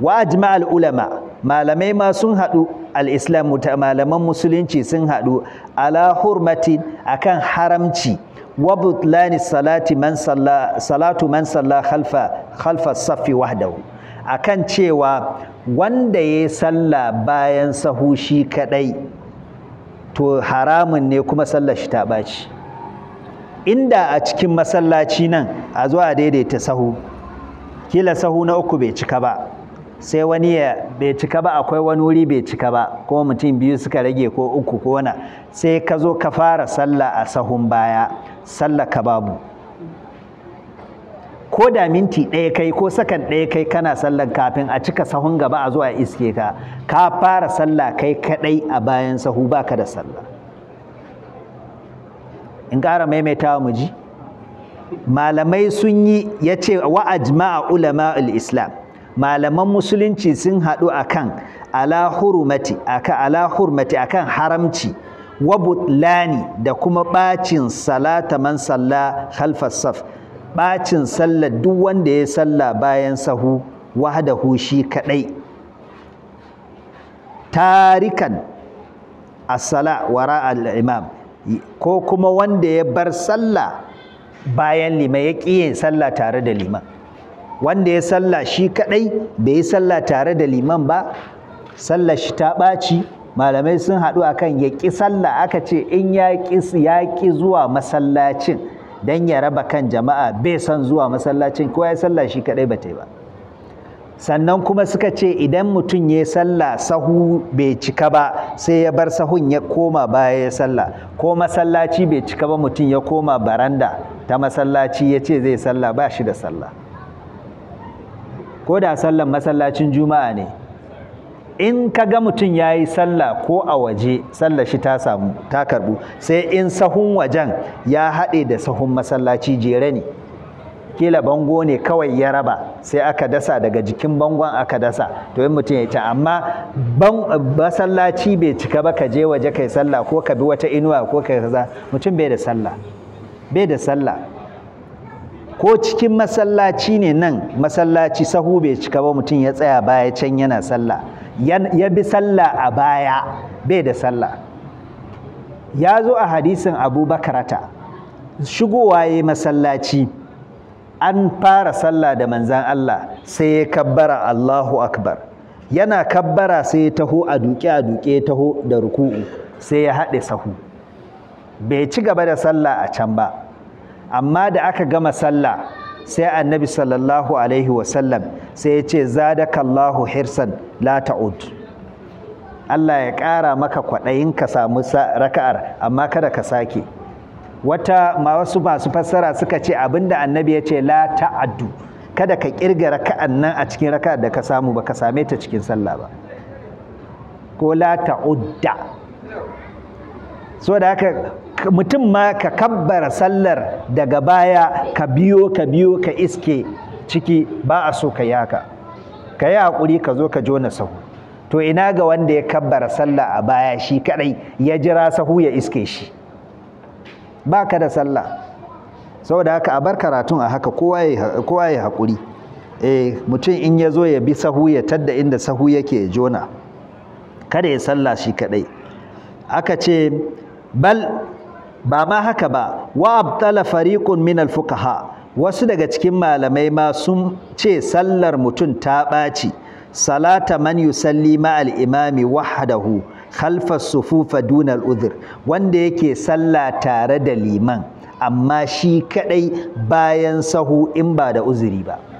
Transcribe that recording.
wa ajma'al ulama malamai ma sun haɗu al-islam malaman musulunci sun haɗu ala hurmati akan haramci wa butlani salatu man salla khalfa saffi wahdahu akan cewa wanda ya salla bayan sahu shi kadai to haramun ne kuma sallar shi ta baci inda a cikin masallaci nan a zuwa daidaita sahu kila sahu na uku bai cika ba sai wani bai cika ba akwai wani wuri bai cika ba ko mutum biyu suka rage ko uku ko wani sai ka zo ka fara sallah a sahun baya sallah ka babu ko da minti ɗaya kai ko sakan ɗaya kai kana sallan kafin a cika sahun gaba a zuwa iske ka fara sallah kai kaɗai a bayan sahu baka da sallah in ƙara maimaitawa mu ji malamai sun yi ya ce wa ajma'a ulama al-islam malaman musulunci sun haɗu akan ala hurmati akan haramci wa butlani da kuma bacin salata man salla khalfas saf bacin sallar duk wanda ya salla bayan sahu wahdahu shi kadai tarikan as-sala wara al-imam ko kuma wanda ya bar sallah bayan liman ya ƙi yin sallah tare da liman wanda ya sallah shi kadai bai yi sallah tare da liman ba sallar shi ta ɓaci malamai sun haɗu akan ya ƙi sallah aka ce in ya ƙi zuwa masallacin don ya raba kan jama'a bai son zuwa masallacin ko ya sallah shi kadai ba ta yi ba sannan kuma suka ce idan mutum ya sallah sahu bai cika ba sai ya bar sahun ya koma baya ya sallah ko masallaci bai cika ba mutum ya koma baranda ta masallaci ya ce zai sallah ba shi da sallah ko da sallan masallacin juma'a ne in ka ga mutum ya yi sallah ko a waje sallah shi ta karbu sai in sahun wajen ya haɗe da sahun masallaci jere ne kila bango ne kawai ya raba sai aka dasa daga jikin bangon aka dasa to in mutum ya ta amma masallaci bai cika ba ka je waje kai sallah ko ka bi wata inuwa ko kai kaza mutum bai da sallah ko cikin masallaci ne nan masallaci sahu bai cika ba mutum ya tsaya baya can yana sallah ya bi sallah a baya bai da sallah ya zo a hadisin Abu Bakrata shigowa yayi masallaci an fara sallah da manzan Allah sai ya kabbara Allahu akbar yana kabbara sai ya taho a duke taho da ruku'u sai ya haɗe sahu bai ci gaba da sallah a can ba amma da aka gama sallah sai annabi sallallahu alaihi wasallam sai ya ce zadakallahu hirsan la ta'ud Allah ya ƙara maka kwaɗayin ka samu raka'ar amma kada ka sake wasu masu fassara suka ce abinda annabi ya ce la ta'addu kada ka kirga raka'an nan a cikin raka'ar da ka samu ba ka same ta cikin sallah ba ko la ta'udda so da haka mutum ma ka kabbara sallar daga baya ka biyo ka iske ciki ba a so ka yi haka ka yi haƙuri ka zo ka jona sahu to ina ga wanda ya kabbara sallah a baya shi kadai ya jira sahu ya iske shi ba ka da sallah saboda haka a bar karatun a haka kowa ya haƙuri mutum in ya zo ya bi sahu ya tadda inda sahu yake jona kada ya sallah shi kadai aka ce bal ba ma haka ba wa abtala fariqun min al-fuqaha wasu daga cikin malamai ma sun ce sallar mutum ta ɓaci salata man yusalli ma al-imami wahdahu khalfa sufufa duna al-udhr wanda yake sallah tare da liman amma shi kadai bayan sahu in ba da uzuri ba